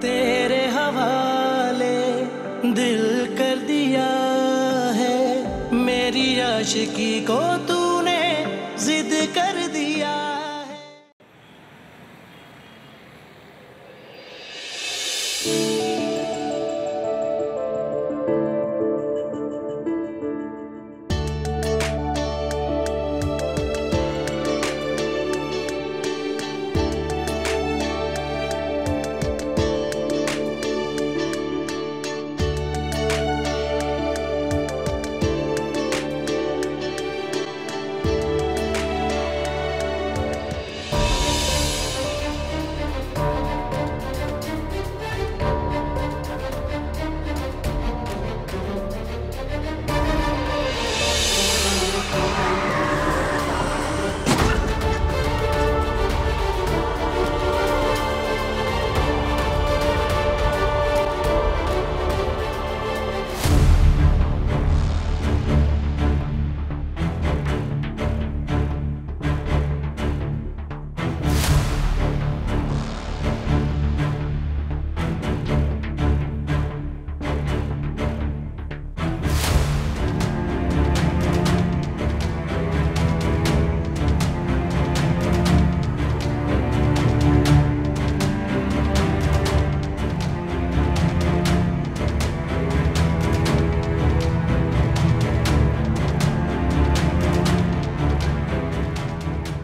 तेरे हवाले दिल कर दिया है, मेरी आशिकी को तूने जिद कर दिया है।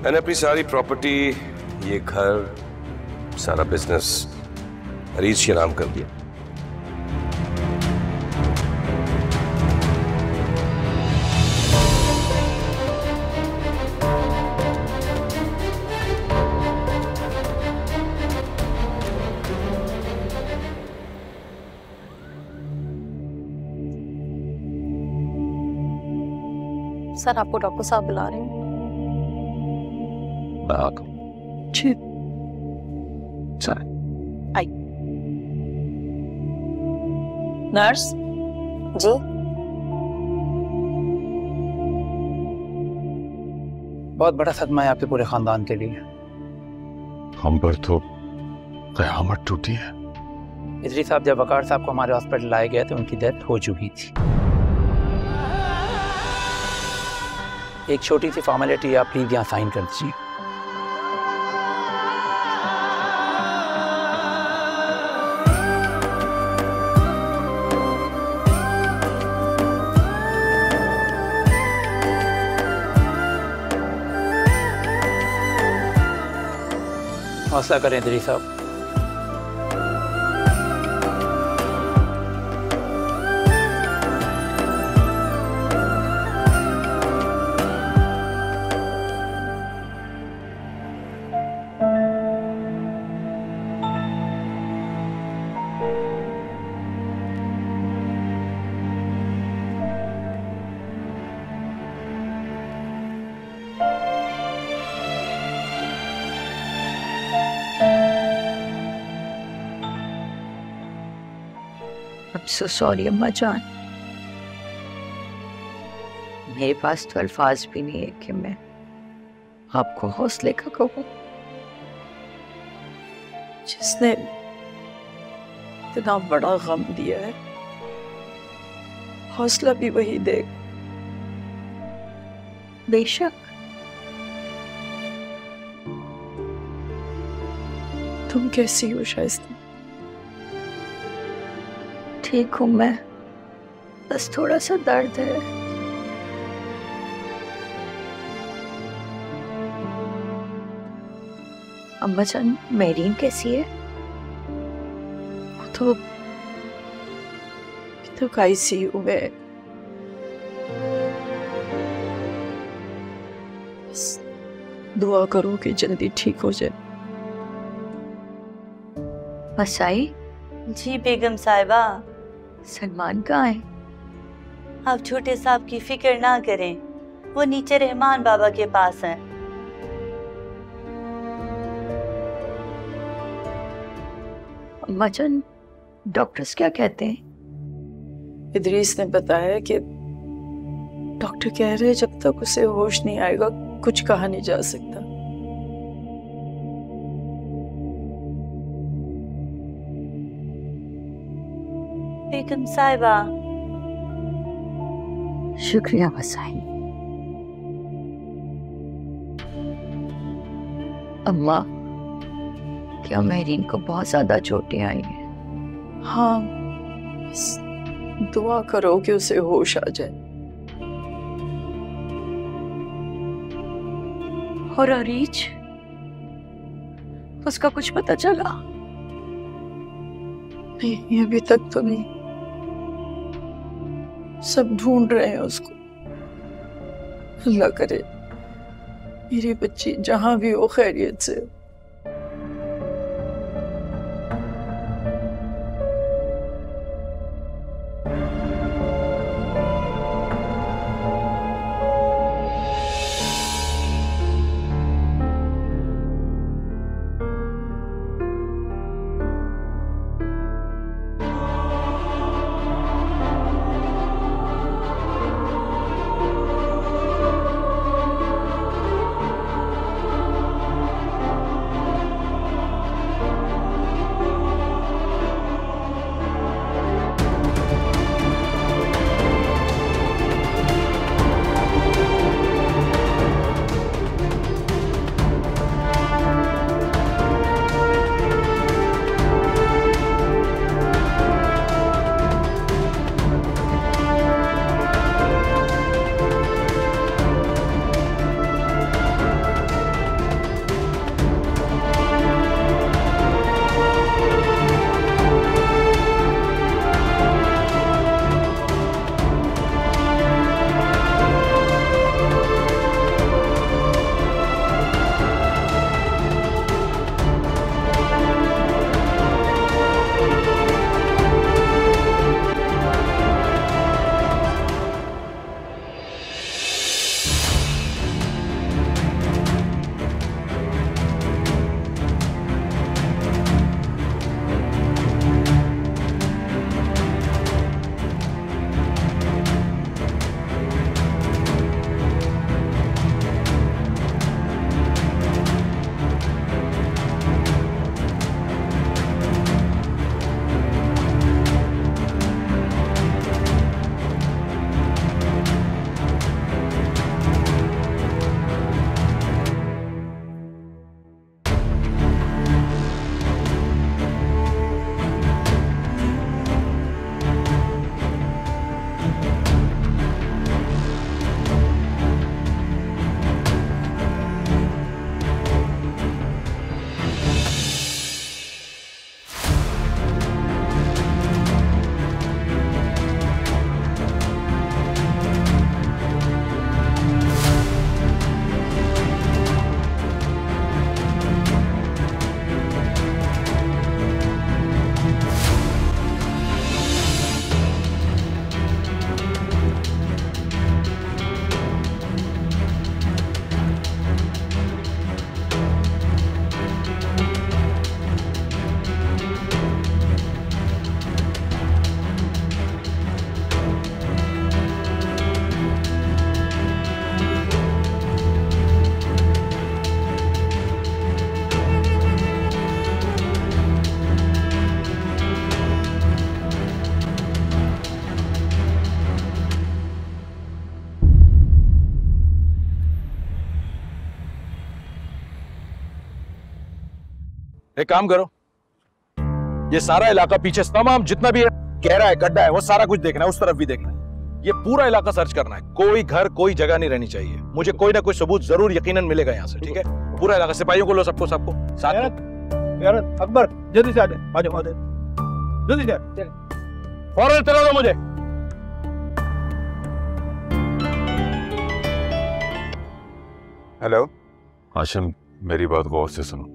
मैंने अपनी सारी प्रॉपर्टी, ये घर, सारा बिजनेस अरीज के नाम कर दिया। सर आपको डॉक्टर साहब बुला रहे हैं। जी आई। नर्स जी बहुत बड़ा सदमा है आपके पूरे खानदान के लिए। हम पर तो कयामत टूटी है। इदरी साहब जब वकार साहब को हमारे हॉस्पिटल लाए गए तो उनकी डेथ हो चुकी थी। एक छोटी सी फॉर्मेलिटी आप प्लीज यहाँ साइन कर दीजिए। हौसला करें इदरी साहब। सो सॉरी अम्मा जान, मेरे पास तो अल्फाज भी नहीं है कि मैं आपको हौसले का कहूँ। जिसने इतना बड़ा गम दिया है, हौसला भी वही दे। बेशक तुम कैसी हो शाइस्ता? ठीक हूँ मैं, बस थोड़ा सा दर्द है। अम्मा जान मेरीन कैसी है? तो ICU में। बस दुआ करो कि जल्दी ठीक हो जाए। मसाई जी बेगम साहिबा। सलमान कहाँ है? आप छोटे साहब की फिक्र ना करें, वो नीचे रहमान बाबा के पास हैं। अम्मा जान डॉक्टर्स क्या कहते हैं? इदरीस ने बताया कि डॉक्टर कह रहे हैं जब तक उसे होश नहीं आएगा कुछ कहा नहीं जा सकता। बेगम साहिबा। शुक्रिया वसाई। अम्मा, क्या महरीन को बहुत ज्यादा चोटें आई हैं? हाँ, बस दुआ करो कि उसे होश आ जाए। और अरीज, उसका कुछ पता चला? नहीं, अभी तक तो नहीं। सब ढूंढ रहे हैं उसको। अल्लाह करे मेरी बच्ची जहां भी हो खैरियत से। एक काम करो, ये सारा इलाका पीछे तमाम जितना भी गहरा है, गड्ढा है, वो सारा कुछ देखना है, उस तरफ भी देखना है। ये पूरा इलाका सर्च करना है, कोई घर कोई जगह नहीं रहनी चाहिए। मुझे कोई ना कोई सबूत जरूर यकीनन मिलेगा यहाँ से, ठीक है? पूरा इलाका, सिपाहियों को लो, सबको साथ में। अकबर जल्दी से आ जाओ, जल्दी से फौरन इत्तला दो मुझे। हेलो हाशिम, मेरी बात गौर से सुनो।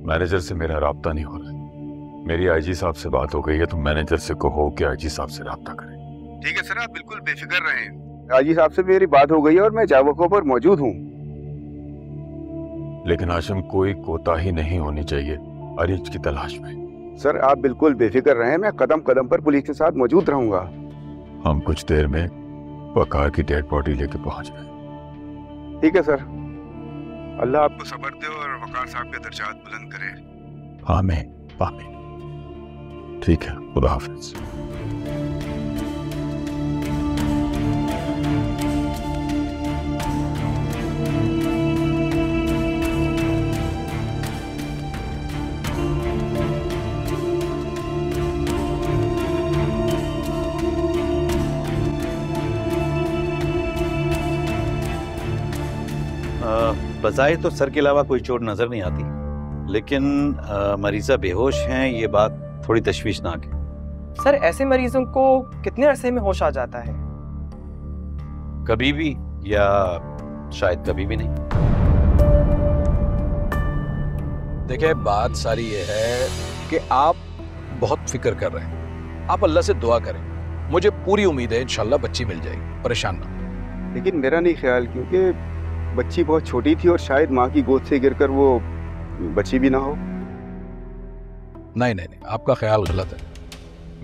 मैनेजर से मेरा राब्ता नहीं हो रहा है। मेरी आईजी साहब से बात हो गई है, तो मैनेजर से कहो कि आईजी साहब से राब्ता करें। ठीक है सर, आप बिल्कुल बेफिक्र रहें। आईजी साहब से मेरी बात हो गई है और मैं जावकों पर मौजूद हूँ। लेकिन हाशिम, कोई कोताही नहीं होनी चाहिए अरीज की तलाश में। सर आप बिल्कुल बेफिक्र रहें, मैं कदम कदम पर पुलिस के साथ मौजूद रहूंगा। हम कुछ देर में वकार की डेड बॉडी लेके पहुंच रहे। ठीक है सर, अल्लाह आपको सब्र दे और वकार साहब के दर्जात बुलंद करे। आमीन आमीन। ठीक है, खुदा हाफिज। बज़ाहिर तो सर के अलावा कोई चोट नजर नहीं आती, लेकिन मरीजा बेहोश हैं, ये बात थोड़ी तशवीशनाक है। सर ऐसे मरीजों को कितने अरसे में होश आ जाता है? कभी भी या शायद कभी भी नहीं। देखिए, बात सारी ये है कि आप बहुत फिक्र कर रहे हैं। आप अल्लाह से दुआ करें, मुझे पूरी उम्मीद है इंशाल्लाह बच्ची मिल जाएगी, परेशान ना। लेकिन मेरा नहीं ख्याल, क्योंकि बच्ची बहुत छोटी थी और शायद माँ की गोद से गिरकर वो बच्ची भी ना हो। नहीं नहीं नहीं, आपका ख्याल गलत है।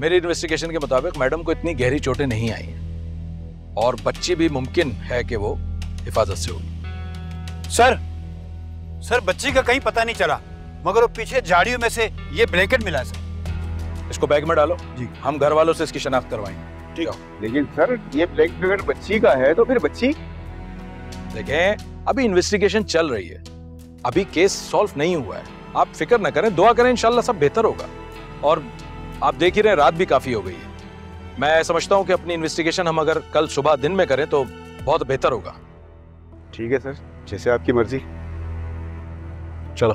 मेरी इन्वेस्टिगेशन के मुताबिक मैडम को इतनी गहरी चोटें नहीं आई हैं और बच्ची भी मुमकिन है कि वो हिफाजत से होगी। सर बच्ची का कहीं पता नहीं चला, मगर वो पीछे झाड़ियों में से ये ब्लैंकेट मिला है सर। इसको बैग में डालो जी, हम घर वालों से इसकी शनाख्त करवाएंगे। ठीक है। लेकिन सर ये ब्लैंकेट बच्ची का है तो फिर बच्ची? देखें, अभी इन्वेस्टिगेशन चल रही है, अभी केस सॉल्व नहीं हुआ है। आप फिक्र ना करें, दुआ करें, इंशाल्लाह सब बेहतर होगा। और आप देख ही रहे हैं, रात भी काफी हो गई है। मैं समझता हूं कि अपनी इन्वेस्टिगेशन हम अगर कल सुबह दिन में करें तो बहुत बेहतर होगा। ठीक है सर, जैसे आपकी मर्जी। चलो।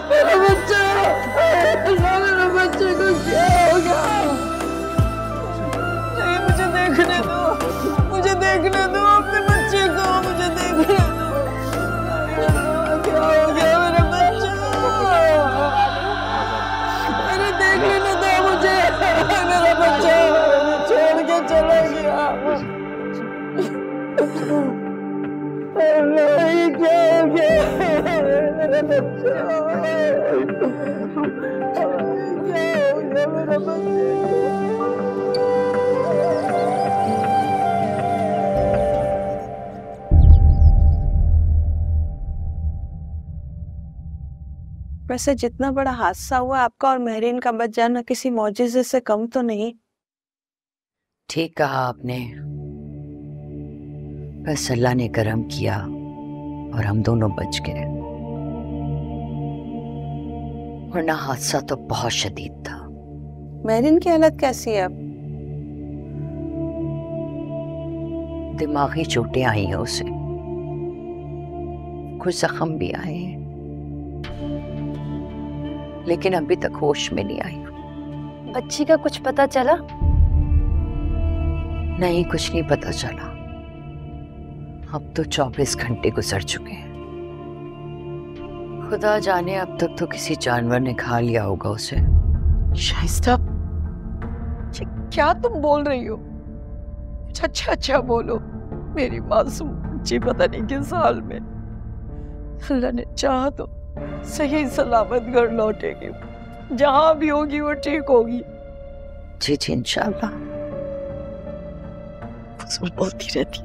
मेरा बच्चा, मेरे बच्चे को क्या हो गया? नहीं, मुझे देखने दो, मुझे देखने दो अपने बच्चे को, मुझे देखने दो। क्या हो गया मेरा बच्चा? अरे देखने न दो मुझे, मेरा बच्चा छोड़ के चला गया। नहीं, क्या हो गया मेरा बच्चा? क्या हो गया मेरा बच्चे? वैसे जितना बड़ा हादसा हुआ, आपका और महरीन का बच जाना किसी मौजिज़े से कम तो नहीं। ठीक कहा आपने, बस अल्लाह ने करम किया और हम दोनों बच गए, वरना हादसा तो बहुत शदीद था। महरीन की हालत कैसी है अब? दिमागी चोटें आई हैं उसे, कुछ जख्म भी आए हैं, लेकिन अभी तक होश में नहीं आई। बच्ची का कुछ पता चला? नहीं, कुछ नहीं पता चला। अब तो 24 घंटे गुजर चुके हैं। खुदा जाने अब तक तो किसी जानवर ने खा लिया होगा उसे। शाइस्ता, क्या तुम बोल रही हो? अच्छा अच्छा बोलो। मेरी मासूम बच्ची पता नहीं किस हाल में। अल्लाह ने चाहा तो सही सलामत घर लौटेगी। जहां भी होगी वो ठीक होगी। जी जी इंशाल्लाह। बोलती रहती।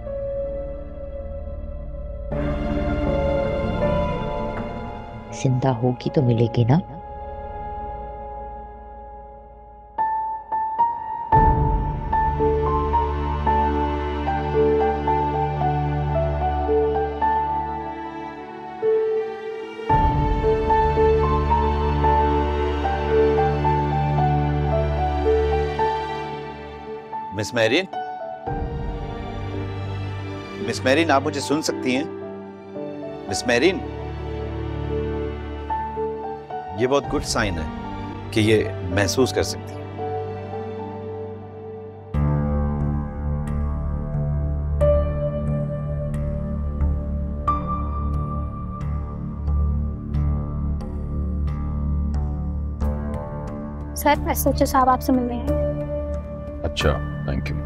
जिंदा होगी तो मिलेगी ना। मिस मैरिन, मिस मैरिन, आप मुझे सुन सकती हैं? मिस मैरिन, ये बहुत गुड साइन है कि ये महसूस कर सकती है। सर, एसएचओ साहब आपसे मिलने हैं। अच्छा, थैंक यू।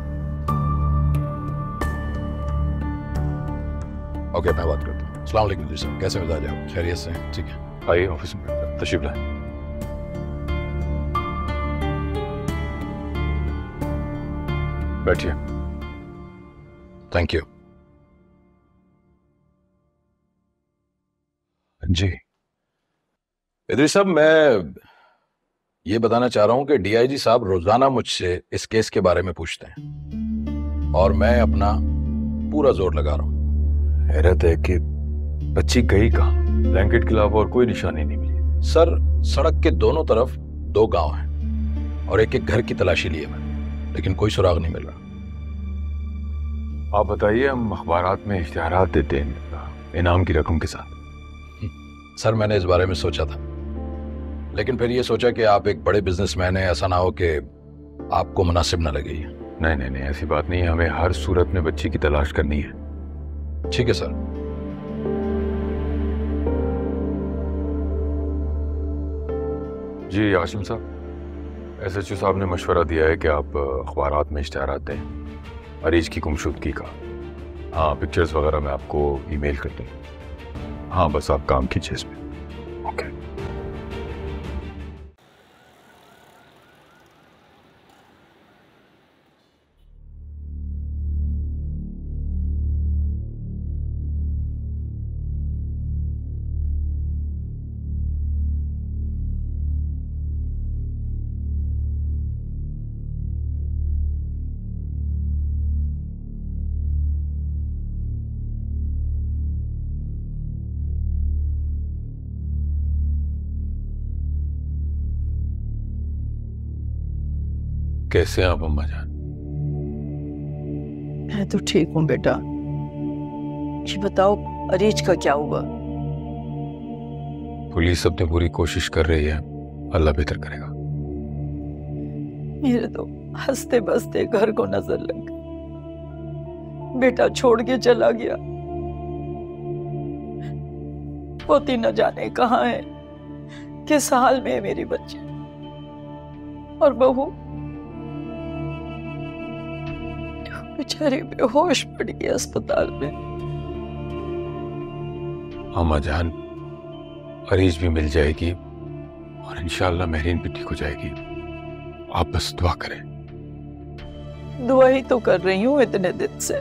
ओके, मैं बात करता हूँ। अस्सलाम वालेकुम जी सर, कैसे मिजाज है? खैरियत से? ठीक है, आइए ऑफिस में तशरीफ लाएं। बैठिए। Thank you. जी इदरीस साहब, मैं ये बताना चाह रहा हूं कि डीआईजी साहब रोजाना मुझसे इस केस के बारे में पूछते हैं और मैं अपना पूरा जोर लगा रहा हूं। हैरत है कि बच्ची गई कहां? ब्लैंकेट के अलावा और कोई निशानी नहीं मिली। सर, सड़क के दोनों तरफ 2 गांव हैं और एक एक घर की तलाशी ली है मैंने, लेकिन कोई सुराग नहीं मिल रहा। आप बताइए, हम अखबारात में इश्तिहारात देते हैं इनाम की रकम के साथ। सर, मैंने इस बारे में सोचा था, लेकिन फिर ये सोचा कि आप एक बड़े बिजनेसमैन हैं, ऐसा ना हो कि आपको मुनासिब ना लगे। नहीं नहीं नहीं, ऐसी बात नहीं है। हमें हर सूरत में बच्ची की तलाश करनी है। ठीक है सर। जी आशिम साहब, एसएचओ साहब ने मशवरा दिया है कि आप अखबारात में इश्तिहारात दें अरीज की गुमशुदगी का। हाँ, पिक्चर्स वगैरह मैं आपको ईमेल कर दूँ। हाँ, बस आप काम कीजिए इसमें। ओके। कैसे हैं आप अम्मा जान? मैं तो ठीक हूँ बेटा। ये बताओ, अरीज का क्या हुआ? पुलिस अपनी पूरी कोशिश कर रही है, अल्लाह बेहतर करेगा। मेरे तो हंसते बसते घर को नजर लग गई। बेटा छोड़ के चला गया, पोती न जाने कहाँ है, किस हाल में है मेरी बच्ची, और बहू बेचारी बेहोश पड़ी है अस्पताल में। अम्मा जान, अरीज भी मिल जाएगी और इंशाअल्लाह महरीन भी ठीक हो जाएगी। आप बस दुआ करें। दुआ ही तो कर रही हूँ इतने दिन से।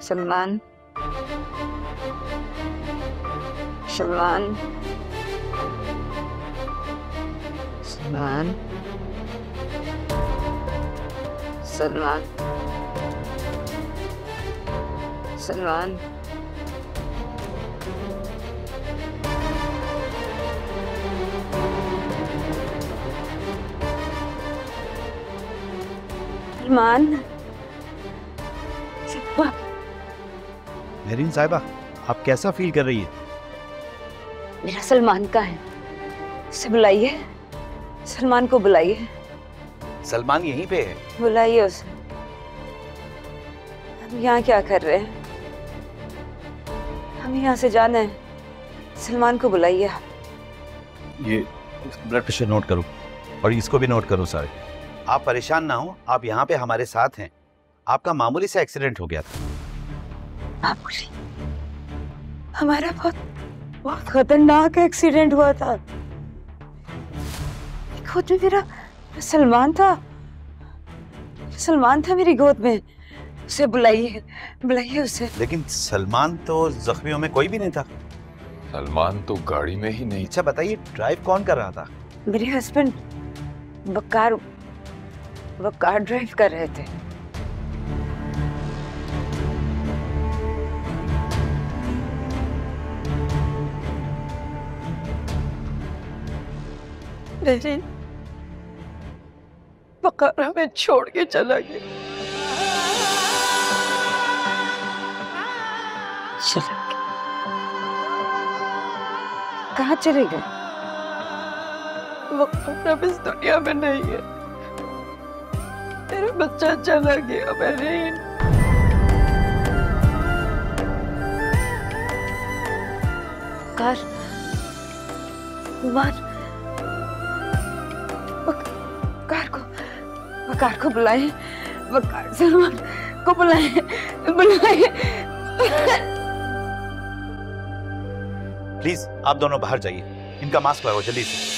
सलमान, सलमान, सलमान, सलमान, सलमान, सलमान, मेरीन साहिबा, आप कैसा फील कर रही है? मेरा सलमान का है, उसे बुलाइए, सलमान को बुलाइए। सलमान यहीं पे है। बुलाइए उसे। हम यहाँ क्या कर रहे हैं? हम यहाँ से जाना है। सलमान को बुलाइए। ये ब्लड प्रेशर नोट करो और इसको भी नोट करो सारे। आप परेशान ना हो, आप यहाँ पे हमारे साथ हैं। आपका मामूली सा एक्सीडेंट हो गया था। मामूली? हमारा बहुत खतरनाक एक्सीडेंट हुआ था। गोद में मेरा सलमान था मेरी गोद में। उसे बुलाइए उसे। लेकिन सलमान तो जख्मियों में कोई भी नहीं था। सलमान तो गाड़ी में ही नहीं। अच्छा बताइए, ड्राइव कौन कर रहा था? मेरे हस्बैंड वकार ड्राइव कर रहे थे। मेरी वकार हमें छोड़ के चला गया। कहाँ चले गए? वकार अब इस दुनिया में नहीं है। मेरा बच्चा चला गया। मेरीन, वकार को बुलाए। वकार सलमान को बुलाए। प्लीज आप दोनों बाहर जाइए। इनका मास्क लगाओ जल्दी से।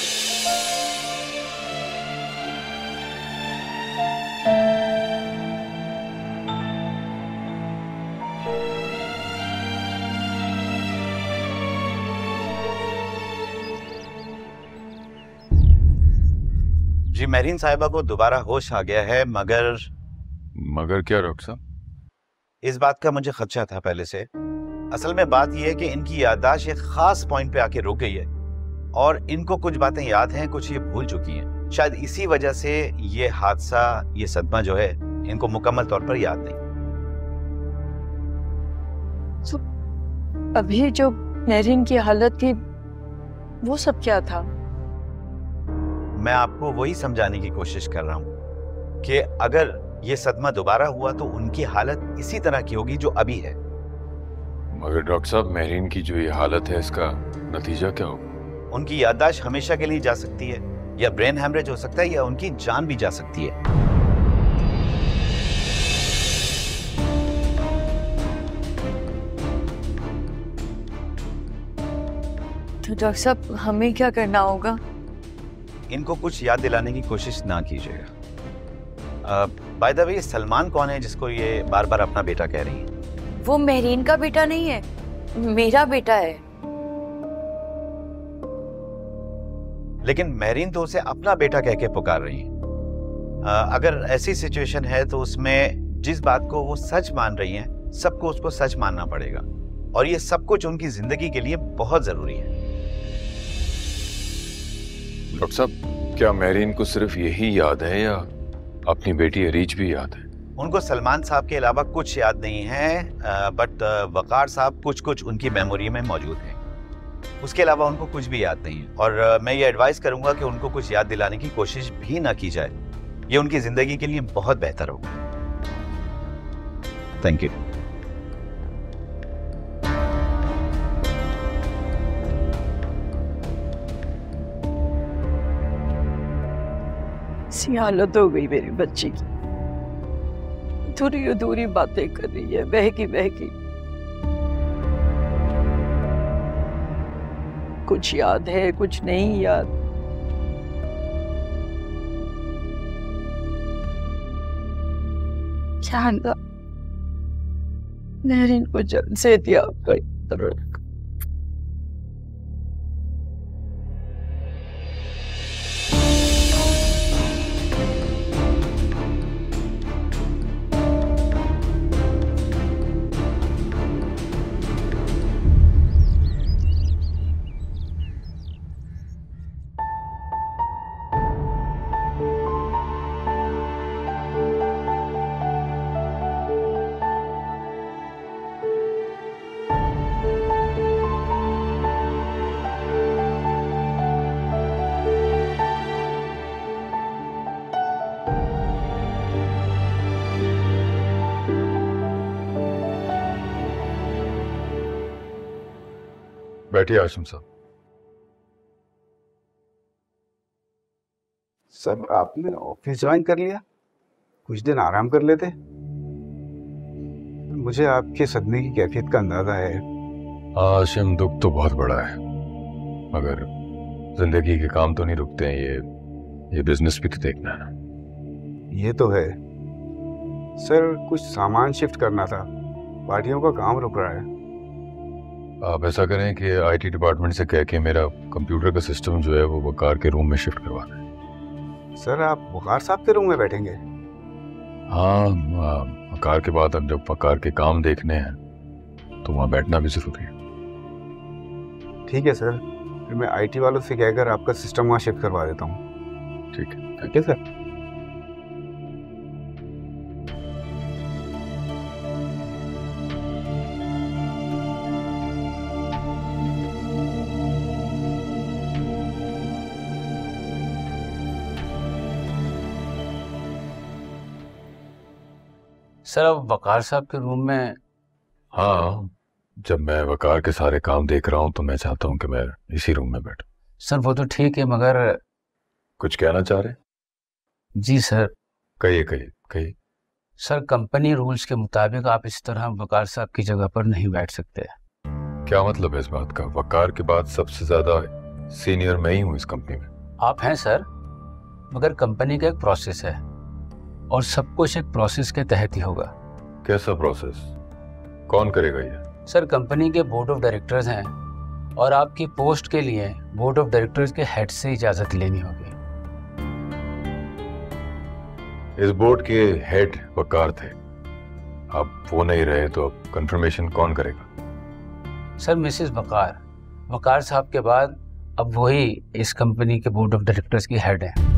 जी मेरीन साहिबा को दोबारा होश आ गया है, मगर क्या डॉक्टर साहब? इस बात का मुझे खदशा था पहले से। असल में बात यह है कि इनकी याददाश्त एक खास पॉइंट पे आके रुक गई है और इनको कुछ बातें याद हैं, कुछ ये भूल चुकी हैं। शायद इसी वजह से ये हादसा, ये सदमा जो है, इनको मुकम्मल तौर पर याद नहीं। तो अभी जो मेरीन की हालत थी वो सब क्या था? मैं आपको वही समझाने की कोशिश कर रहा हूं कि अगर ये सदमा दोबारा हुआ तो उनकी हालत इसी तरह की होगी जो अभी है। मगर डॉक्टर साहब, मेरीन की जो ये हालत है, इसका नतीजा क्या होगा? उनकी याददाश्त हमेशा के लिए जा सकती है, या ब्रेन हैमरेज हो सकता है, या उनकी जान भी जा सकती है। तो डॉक्टर साहब, हमें क्या करना होगा? इनको कुछ याद दिलाने की कोशिश ना कीजिएगा। बाय द वे, सलमान कौन है जिसको ये बार बार अपना बेटा कह रही है? वो मेरीन का बेटा नहीं है, मेरा बेटा है। लेकिन मेरीन तो उसे अपना बेटा कह के पुकार रही है। अगर ऐसी सिचुएशन है तो उसमें जिस बात को वो सच मान रही हैं, सबको उसको सच मानना पड़ेगा, और ये सब कुछ उनकी जिंदगी के लिए बहुत जरूरी है। डॉक्टर साहब, क्या मेरीन को सिर्फ यही याद है या अपनी बेटी अरीज भी याद है? उनको सलमान साहब के अलावा कुछ याद नहीं है, बट वकार साहब कुछ कुछ उनकी मेमोरी में मौजूद हैं। उसके अलावा उनको कुछ भी याद नहीं है, और मैं ये एडवाइस करूंगा कि उनको कुछ याद दिलाने की कोशिश भी ना की जाए। ये उनकी जिंदगी के लिए बहुत बेहतर होगा। Thank you. ऐसी हालत हो गई मेरी बच्ची की, अधूरी अधूरी बातें कर रही है, बहकी। कुछ याद है, कुछ नहीं याद। क्या मेरीन को जल्द से दिया आपका। बैठिए आशिम साहब। सर आपने ऑफिस ज्वाइन कर लिया, कुछ दिन आराम कर लेते। मुझे आपके सदमे की कैफियत का अंदाजा है। आशिम, दुख तो बहुत बड़ा है, मगर जिंदगी के काम तो नहीं रुकते हैं। ये बिजनेस भी तो देखना है ना। ये तो है सर, कुछ सामान शिफ्ट करना था, पार्टियों का काम रुक रहा है। आप ऐसा करें कि आईटी डिपार्टमेंट से कह के मेरा कंप्यूटर का सिस्टम जो है वो वकार के रूम में शिफ्ट करवा दें। सर आप वकार साहब के रूम में बैठेंगे? हाँ, वकार के बाद अब जब वकार के काम देखने हैं तो वहाँ बैठना भी जरूरी है। ठीक है सर, फिर मैं आईटी वालों से कहकर आपका सिस्टम वहाँ शिफ्ट करवा देता हूँ। ठीक है। ठीक है सर। सर अब वकार साहब के रूम में? हाँ, जब मैं वकार के सारे काम देख रहा हूँ तो मैं चाहता हूँ कि मैं इसी रूम में बैठूं। सर वो तो ठीक है, मगर कुछ कहना चाह रहे? जी सर। कहिए कहिए कहिए। सर कंपनी रूल्स के मुताबिक आप इस तरह वकार साहब की जगह पर नहीं बैठ सकते। क्या मतलब है इस बात का? वकार के बाद सबसे ज्यादा सीनियर मैं ही हूँ इस कंपनी में। आप हैं सर, मगर कंपनी का एक प्रोसेस है और सब कुछ एक प्रोसेस के तहत ही होगा। कैसा प्रोसेस? कौन करेगा ये? सर कंपनी के बोर्ड ऑफ डायरेक्टर्स हैं और आपकी पोस्ट के लिए बोर्ड ऑफ डायरेक्टर्स के हेड से इजाजत लेनी होगी। इस बोर्ड के हेड वकार थे, अब वो नहीं रहे तो अब कंफर्मेशन कौन करेगा? सर मिसेस वकार साहब के बाद अब वही इस कंपनी के बोर्ड ऑफ डायरेक्टर्स की हेड हैं।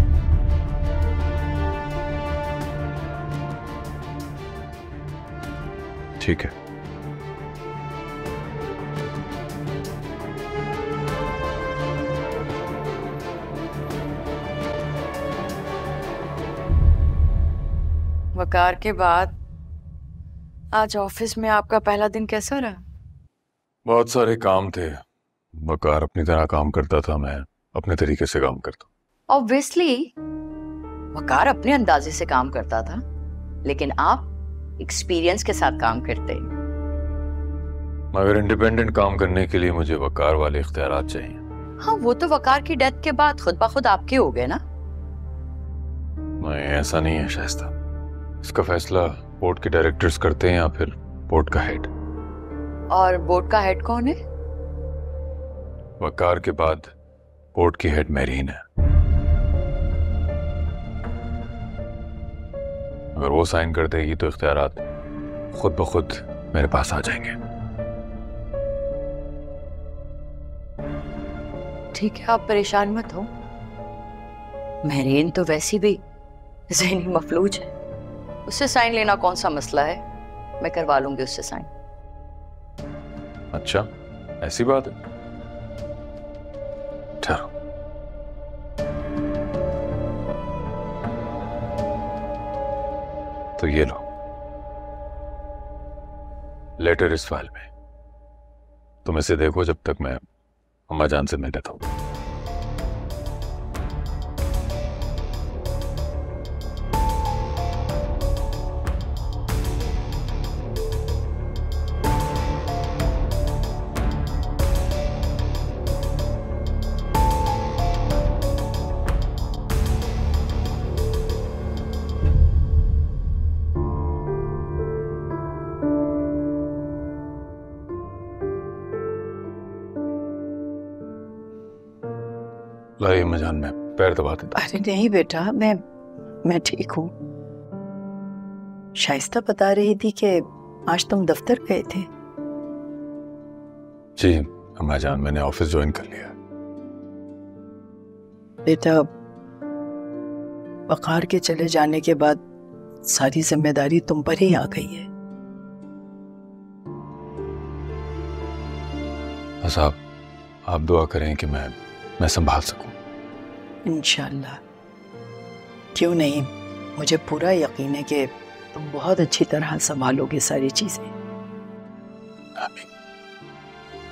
ठीक है। वकार के बाद आज ऑफिस में आपका पहला दिन कैसा रहा? बहुत सारे काम थे। वकार अपनी तरह काम करता था, मैं अपने तरीके से काम करता। ऑब्वियसली वकार अपने अंदाजे से काम करता था, लेकिन आप एक्सपीरियंस के साथ काम करते। मगर इंडिपेंडेंट काम करने के लिए मुझे वकार वाले इख्तियारात चाहिए। हाँ, वो तो वकार की डेथ के बाद खुद ब खुद आपके हो गए ना। नहीं, ऐसा नहीं है शाइस्ता। इसका फैसला बोर्ड के डायरेक्टर्स करते हैं या फिर बोर्ड का हेड। और बोर्ड का हेड कौन है? वकार के बाद बोर्ड की हेड मेरीन है। अगर वो साइन कर देगी तो इख्तियारात खुद ब खुद मेरे पास आ जाएंगे। ठीक है, आप परेशान मत हो। मेरीन तो वैसी भी ज़हनी मफलूज है, उससे साइन लेना कौन सा मसला है, मैं करवा लूंगी उससे साइन। अच्छा, ऐसी बात है। ठहरो। तो ये लो, लेटर इस फाइल में। तुम इसे देखो जब तक मैं अम्मा जान से मिल लेता हूं। लाइए मजान, में पैर दबा देता। अरे नहीं बेटा, मैं ठीक हूँ। शाइस्ता बता रही थी कि आज तुम दफ्तर गए थे। जी अम्मा जान, मैंने ऑफिस ज्वाइन कर लिया। बेटा, वकार के चले जाने के बाद सारी जिम्मेदारी तुम पर ही आ गई है। साहब, आप दुआ करें कि मैं संभाल सकूं। इंशाल्लाह, क्यों नहीं, मुझे पूरा यकीन है कि तुम बहुत अच्छी तरह संभालोगे सारी चीजें।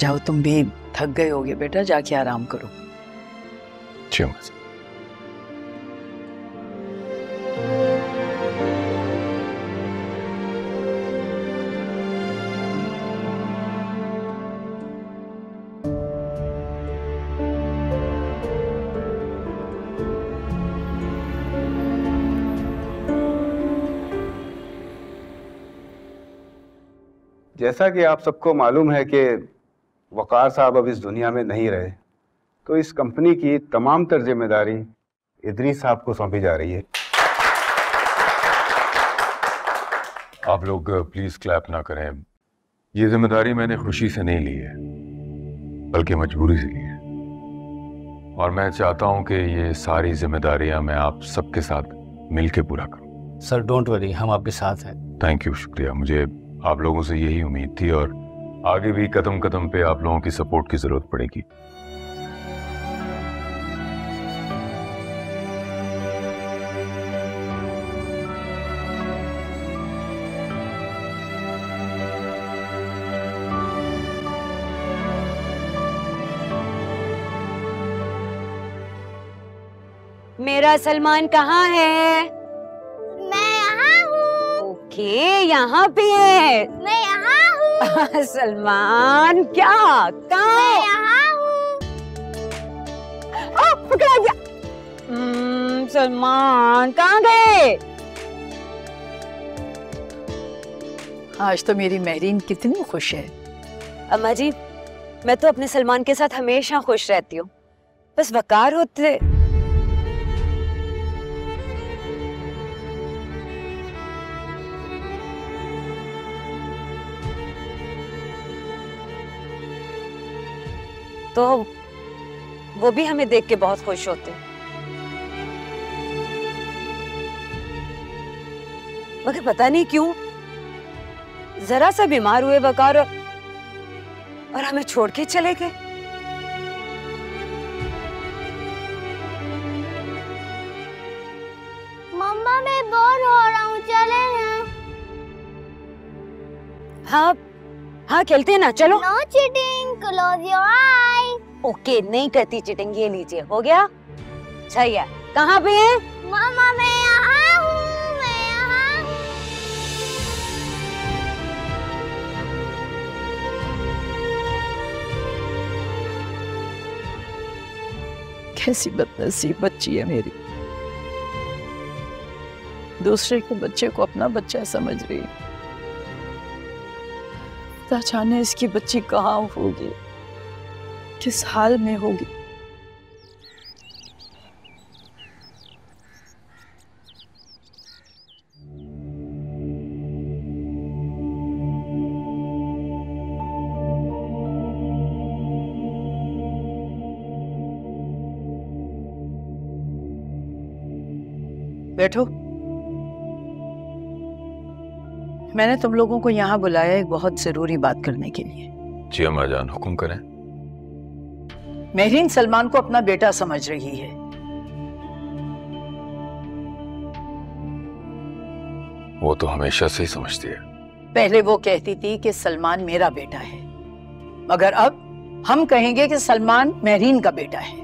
जाओ तुम भी थक गए होगे बेटा, जाके आराम करो। जी अम्मा जी। जैसा कि आप सबको मालूम है कि वक़ार साहब अब इस दुनिया में नहीं रहे, तो इस कंपनी की तमाम तर जिम्मेदारी इदरीस साहब को सौंपी जा रही है। आप लोग प्लीज क्लैप ना करें। ये जिम्मेदारी मैंने खुशी से नहीं ली है, बल्कि मजबूरी से ली है, और मैं चाहता हूं कि ये सारी जिम्मेदारियां मैं आप सबके साथ मिलके पूरा करूं। सर डोंट वरी, हम आपके साथ हैं। थैंक यू, शुक्रिया। मुझे आप लोगों से यही उम्मीद थी, और आगे भी कदम कदम पे आप लोगों की सपोर्ट की जरूरत पड़ेगी। मेरा सलमान कहाँ है? मैं यहाँ हूँ। ओके, यहाँ पे है। मैं यहाँ हूँ। सलमान क्या? कहाँ? मैं यहाँ हूँ। पकड़ा गया। सलमान कहाँ गए? आज तो मेरी महरीन कितनी खुश है। अम्मा जी, मैं तो अपने सलमान के साथ हमेशा खुश रहती हूँ, बस वकार होते। तो वो भी हमें देख के बहुत खुश होते, मगर पता नहीं क्यों जरा सा बीमार हुए वकार और हमें छोड़ के चले गए। मम्मा मैं बोर हो रहा हूँ, चले ना। हाँ हाँ, खेलते हैं ना, चलो। No cheating, close your eye. Okay, नहीं करती चीटिंग। ये लीजिए, हो गया। सही है। कहाँ पे है? मम्मा मैं यहाँ हूँ, मैं यहाँ हूँ। कैसी बदनसीब बच्ची है मेरी, दूसरे के बच्चे को अपना बच्चा समझ रही है। जाने इसकी बच्ची कहाँ होगी, किस हाल में होगी। बैठो। मैंने तुम लोगों को यहाँ बुलाया एक बहुत जरूरी बात करने के लिए। जी अम्मा जान, हुक्म करें। महरीन सलमान को अपना बेटा समझ रही है। वो तो हमेशा से ही समझती है। पहले वो कहती थी कि सलमान मेरा बेटा है, मगर अब हम कहेंगे कि सलमान महरीन का बेटा है।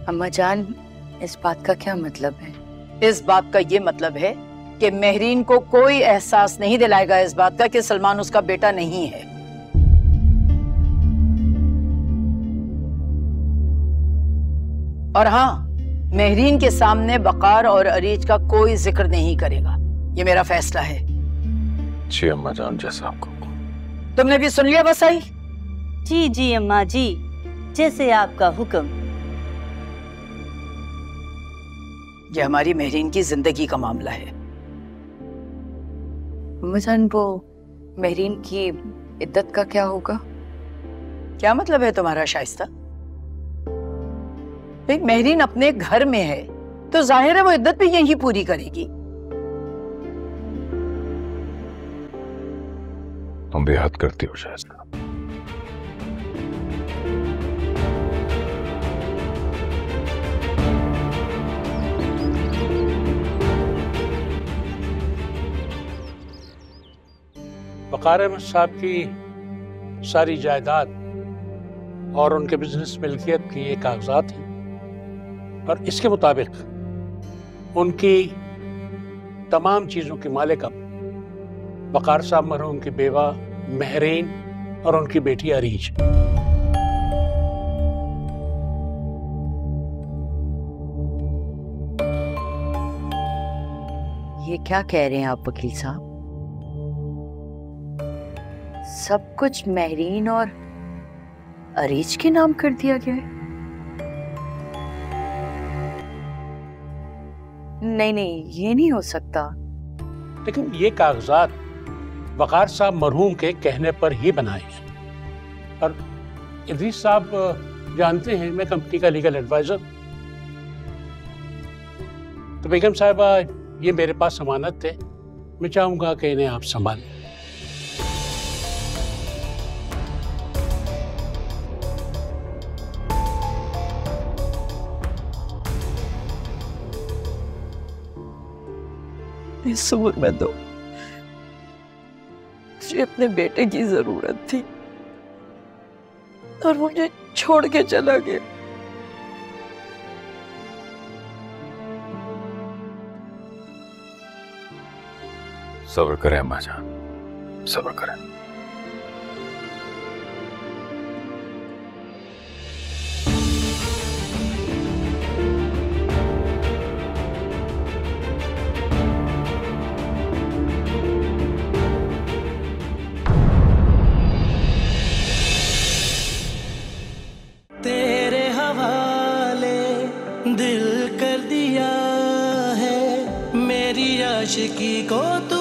अम्मा जान, इस बात का क्या मतलब है? इस बात का ये मतलब है कि महरीन को कोई एहसास नहीं दिलाएगा इस बात का कि सलमान उसका बेटा नहीं है। और हाँ, महरीन के सामने वकार और अरीज का कोई जिक्र नहीं करेगा। ये मेरा फैसला है। जी अम्मा जान, जैसा आपको। तुमने भी सुन लिया वसाई? जी जी अम्मा जी, जैसे आपका हुक्म। ये हमारी महरीन की जिंदगी का मामला है। अम्मा वो महरीन की इद्दत का क्या होगा? क्या मतलब है तुम्हारा शाइस्ता? महरीन अपने घर में है तो जाहिर है वो इद्दत भी यहीं पूरी करेगी। तुम बेहद करती हो शाइस्ता। वक़ार अहमद साहब की सारी जायदाद और उनके बिजनेस मिल्कियत की ये कागजात हैं और इसके मुताबिक उनकी तमाम चीज़ों के मालिक अब वक़ार साहब मरहूम की बेवा महरीन और उनकी बेटी अरीज। ये क्या कह रहे हैं आप वकील साहब? सब कुछ महरीन और अरीज के नाम कर दिया गया है? नहीं नहीं, ये नहीं हो सकता। लेकिन ये कागजात वक़ार साहब मरहूम के कहने पर ही बनाए हैं और इदरीस साहब जानते हैं मैं कंपनी का लीगल एडवाइजर। तो बेगम साहिबा ये मेरे पास जमानत थे, मैं चाहूंगा कि इन्हें आप संभालें। इस सूर में तो मुझे अपने बेटे की जरूरत थी और मुझे छोड़ के चला गया। सब्र करें अम्मा जान, सब्र करें। तेरे हवाले दिल कर दिया है, मेरी आशिकी को तू